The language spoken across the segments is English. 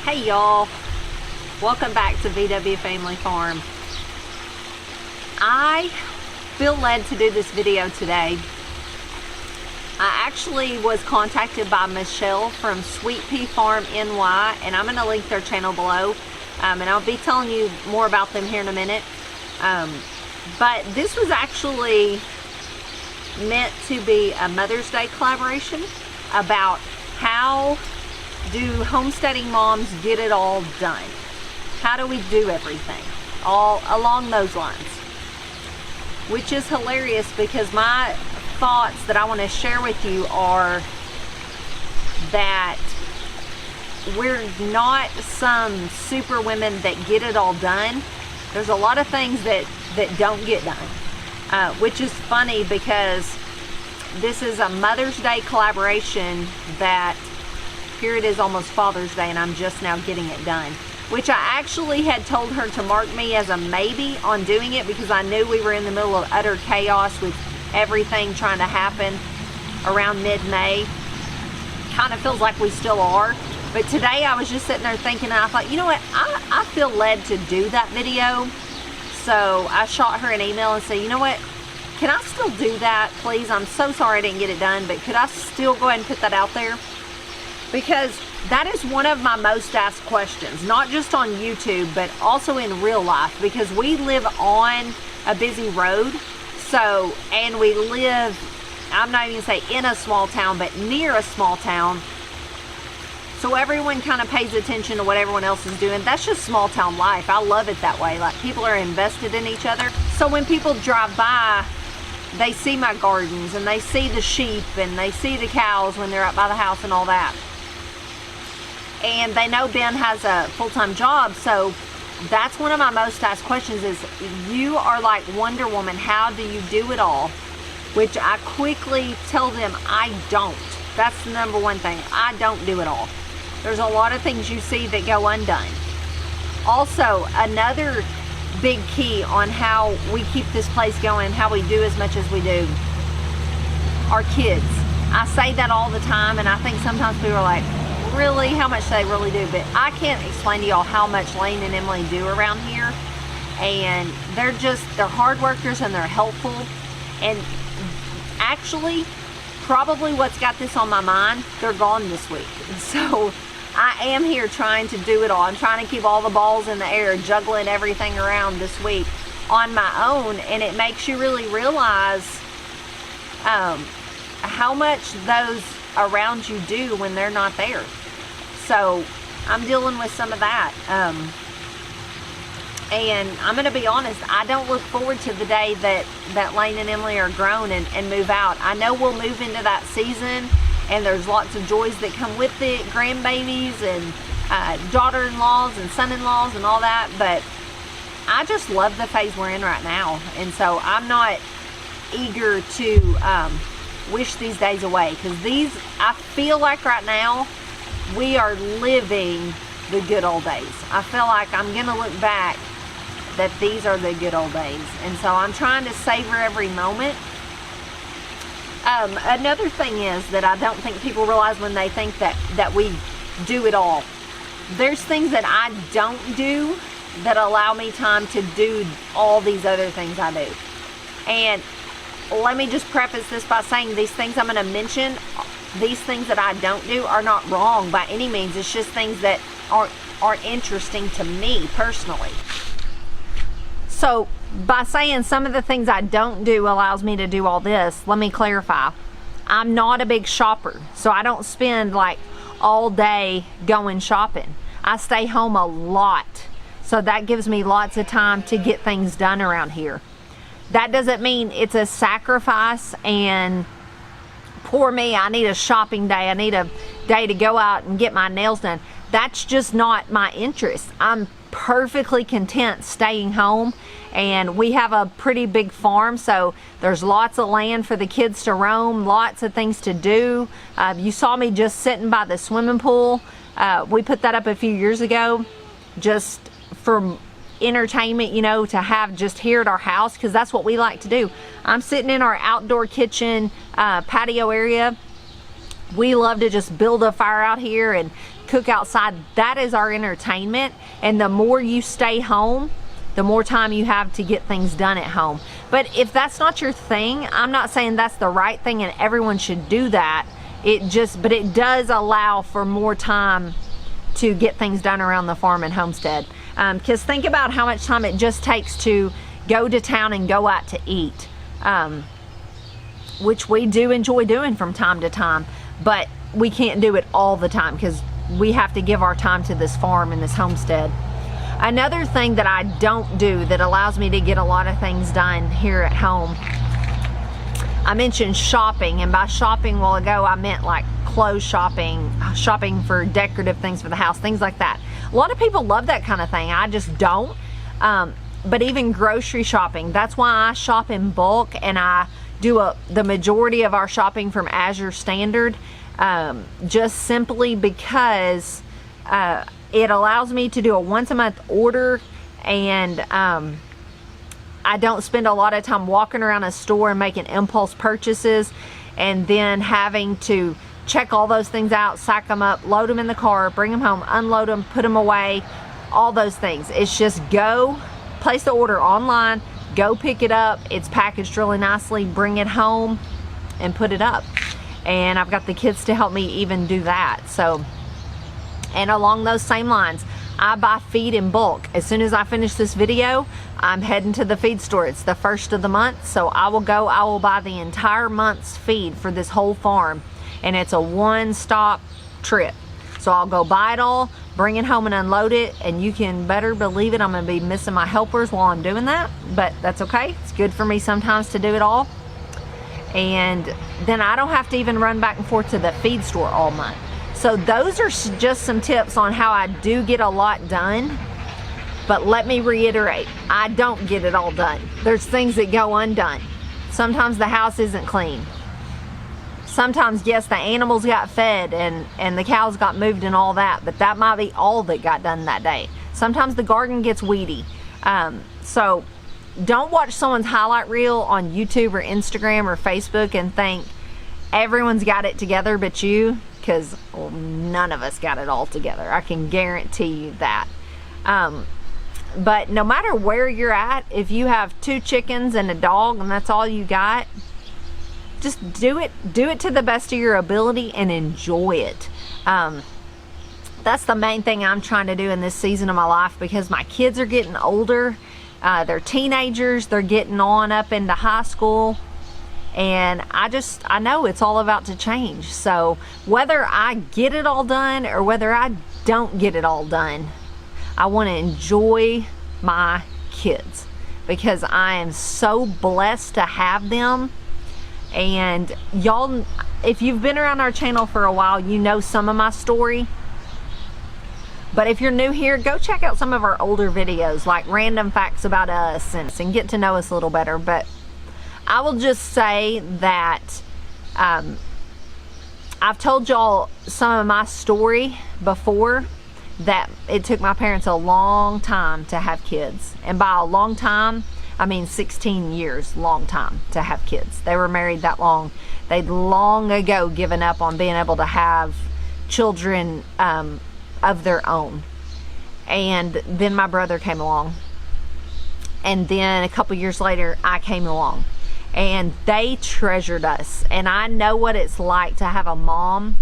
Hey y'all, welcome back to VW Family Farm. I feel led to do this video today. I actually was contacted by Michelle from Pea Farm NY, and I'm going to link their channel below, and I'll be telling you more about them here in a minute. But this was actually meant to be a Mother's Day collaboration about how do homesteading moms get it all done? How do we do everything? All along those lines. Which is hilarious because my thoughts that I want to share with you are that we're not some super women that get it all done. There's a lot of things that don't get done. Which is funny because this is a Mother's Day collaboration that here it is, almost Father's Day, and I'm just now getting it done. Which I actually had told her to mark me as a maybe on doing it because I knew we were in the middle of utter chaos with everything trying to happen around mid-May. Kind of feels like we still are. But today I was just sitting there thinking, and I thought, you know what, I feel led to do that video. So I shot her an email and said, you know what, can I still do that, please? I'm so sorry I didn't get it done, but could I still go ahead and put that out there? Because that is one of my most asked questions, not just on YouTube, but also in real life, because we live on a busy road. So, and we live, I'm not even gonna say in a small town, but near a small town. So everyone kind of pays attention to what everyone else is doing. That's just small town life. I love it that way. Like, people are invested in each other. So when people drive by, they see my gardens and they see the sheep and they see the cows when they're up by the house and all that. And they know Ben has a full-time job, so that's one of my most asked questions is, you are like Wonder Woman, how do you do it all? Which I quickly tell them I don't. That's the number one thing. I don't do it all. There's a lot of things you see that go undone. Also, another big key on how we keep this place going, how we do as much as we do, our kids. I say that all the time, and I think sometimes people are like, really, how much they really do, but I can't explain to y'all how much Lane and Emily do around here. And they're hard workers and they're helpful. And actually, probably what's got this on my mind, they're gone this week. And so I am here trying to do it all. I'm trying to keep all the balls in the air, juggling everything around this week on my own, and it makes you really realize how much those around you do when they're not there. So I'm dealing with some of that, and I'm going to be honest, I don't look forward to the day that Lane and Emily are grown and move out. I know we'll move into that season, and there's lots of joys that come with it, grandbabies and daughter-in-laws and son-in-laws and all that, but I just love the phase we're in right now, and so I'm not eager to wish these days away, because I feel like right now we are living the good old days. I feel like I'm gonna look back that these are the good old days, and so I'm trying to savor every moment. Another thing is that I don't think people realize when they think that we do it all. There's things that I don't do that allow me time to do all these other things I do. And let me just preface this by saying these things I'm going to mention, these things that I don't do are not wrong by any means. It's just things that are interesting to me personally. So by saying some of the things I don't do allows me to do all this, let me clarify. I'm not a big shopper, so I don't spend like all day going shopping. I stay home a lot, so that gives me lots of time to get things done around here. That doesn't mean it's a sacrifice and poor me, I need a shopping day, I need a day to go out and get my nails done. That's just not my interest. I'm perfectly content staying home, and we have a pretty big farm, so there's lots of land for the kids to roam, lots of things to do. You saw me just sitting by the swimming pool. We put that up a few years ago just for entertainment, you know, to have just here at our house, because that's what we like to do. I'm sitting in our outdoor kitchen patio area. We love to just build a fire out here and cook outside. That is our entertainment, and the more you stay home, the more time you have to get things done at home. But if that's not your thing, I'm not saying that's the right thing and everyone should do that. But it does allow for more time to get things done around the farm and homestead. Because think about how much time it just takes to go to town and go out to eat, which we do enjoy doing from time to time, but we can't do it all the time because we have to give our time to this farm and this homestead. Another thing that I don't do that allows me to get a lot of things done here at home, I mentioned shopping, and by shopping a while ago I meant like clothes shopping, shopping for decorative things for the house, things like that. A lot of people love that kind of thing. I just don't. But even grocery shopping, that's why I shop in bulk, and I do the majority of our shopping from Azure Standard, just simply because it allows me to do a once a month order, and I don't spend a lot of time walking around a store and making impulse purchases and then having to check all those things out, sack them up, load them in the car, bring them home, unload them, put them away, all those things. It's just go, place the order online, go pick it up, it's packaged really nicely, bring it home and put it up. And I've got the kids to help me even do that. So, and along those same lines, I buy feed in bulk. As soon as I finish this video, I'm heading to the feed store. It's the first of the month, so I will buy the entire month's feed for this whole farm, and it's a one-stop trip. So I'll go buy it all, bring it home and unload it, and you can better believe it, I'm gonna be missing my helpers while I'm doing that, but that's okay. It's good for me sometimes to do it all. And then I don't have to even run back and forth to the feed store all month. So those are just some tips on how I do get a lot done. But let me reiterate, I don't get it all done. There's things that go undone. Sometimes the house isn't clean. Sometimes, yes, the animals got fed and the cows got moved and all that, but that might be all that got done that day. Sometimes the garden gets weedy. So don't watch someone's highlight reel on YouTube or Instagram or Facebook and think everyone's got it together but you, because none of us got it all together. I can guarantee you that. But no matter where you're at, if you have 2 chickens and a dog and that's all you got, just do it to the best of your ability and enjoy it. That's the main thing I'm trying to do in this season of my life, because my kids are getting older. They're teenagers, they're getting on up into high school, and I know it's all about to change. So whether I get it all done or whether I don't get it all done, I want to enjoy my kids, because I am so blessed to have them. And y'all, if you've been around our channel for a while, you know some of my story. But if you're new here, go check out some of our older videos, like random facts about us, and get to know us a little better. But I will just say that I've told y'all some of my story before, that it took my parents a long time to have kids. And by a long time, I mean 16 years, long time to have kids. They were married that long. They'd long ago given up on being able to have children of their own. And then my brother came along. And then a couple years later, I came along. And they treasured us. And I know what it's like to have a mom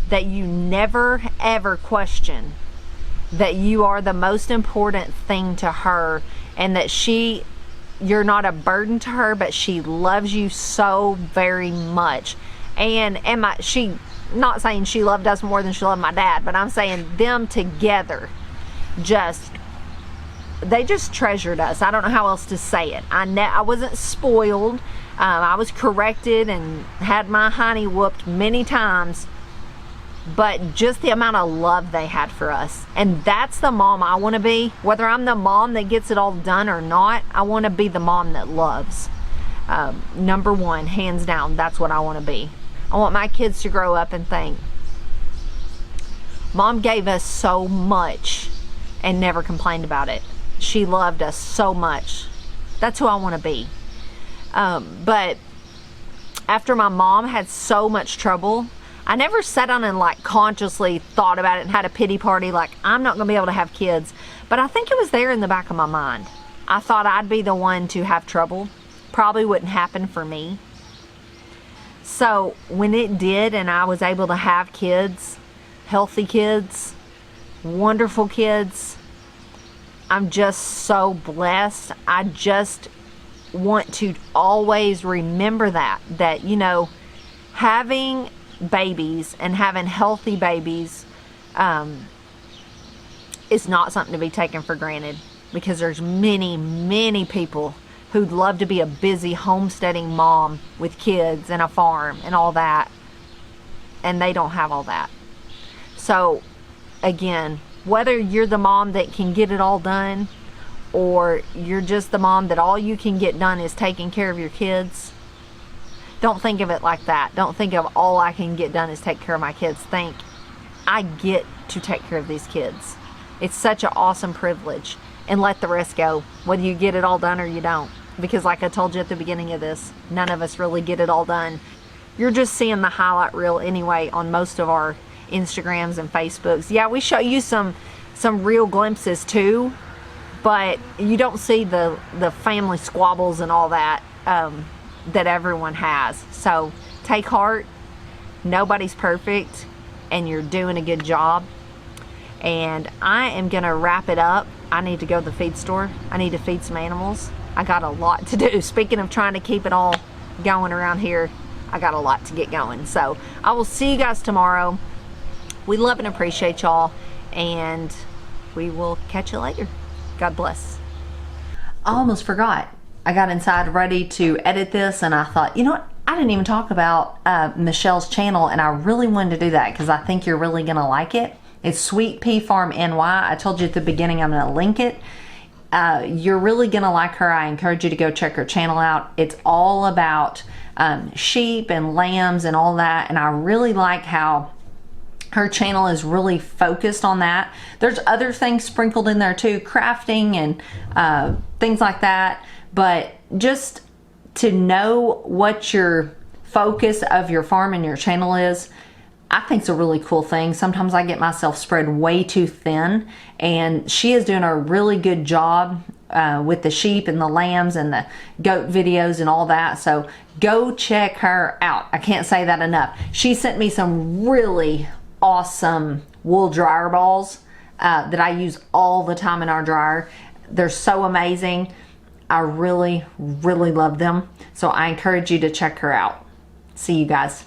that you never ever question that you are the most important thing to her, and that you're not a burden to her, but she loves you so very much. And she, not saying she loved us more than she loved my dad, but I'm saying them together they just treasured us. I don't know how else to say it. I wasn't spoiled. I was corrected and had my hiney whooped many times, but just the amount of love they had for us. And that's the mom I want to be. Whether I'm the mom that gets it all done or not, I want to be the mom that loves. Number one, hands down, that's what I want to be. I want my kids to grow up and think, Mom gave us so much and never complained about it. She loved us so much. That's who I want to be. But after my mom had so much trouble, I never sat down and like consciously thought about it and had a pity party like I'm not gonna be able to have kids, but I think it was there in the back of my mind. I thought I'd be the one to have trouble. Probably wouldn't happen for me. So when it did and I was able to have kids, healthy kids, wonderful kids, I'm just so blessed. I just want to always remember that, you know, having babies and having healthy babies is not something to be taken for granted, because there's many people who'd love to be a busy homesteading mom with kids and a farm and all that, and they don't have all that. So again, whether you're the mom that can get it all done, or you're just the mom that all you can get done is taking care of your kids, don't think of it like that. Don't think of all I can get done is take care of my kids. Think, I get to take care of these kids. It's such an awesome privilege. And let the rest go, whether you get it all done or you don't. Because like I told you at the beginning of this, none of us really get it all done. You're just seeing the highlight reel anyway on most of our Instagrams and Facebooks. Yeah, we show you some real glimpses too, but you don't see the family squabbles and all that that everyone has. So take heart. Nobody's perfect, and you're doing a good job. And I am gonna wrap it up. I need to go to the feed store. I need to feed some animals. I got a lot to do. Speaking of trying to keep it all going around here, I got a lot to get going. So I will see you guys tomorrow. We love and appreciate y'all, and we will catch you later. God bless. I almost forgot. I got inside ready to edit this, and I thought, you know what? I didn't even talk about Michelle's channel, and I really wanted to do that because I think you're really gonna like it. It's Sweet Pea Farm NY. I told you at the beginning I'm gonna link it. You're really gonna like her. I encourage you to go check her channel out. It's all about sheep and lambs and all that, and I really like how her channel is really focused on that. There's other things sprinkled in there too, crafting and things like that, but just to know what your focus of your farm and your channel is, I think it's a really cool thing. Sometimes I get myself spread way too thin, and she is doing a really good job with the sheep and the lambs and the goat videos and all that. So go check her out. I can't say that enough. She sent me some really awesome wool dryer balls that I use all the time in our dryer. They're so amazing. I really love them. So I encourage you to check her out. See you guys.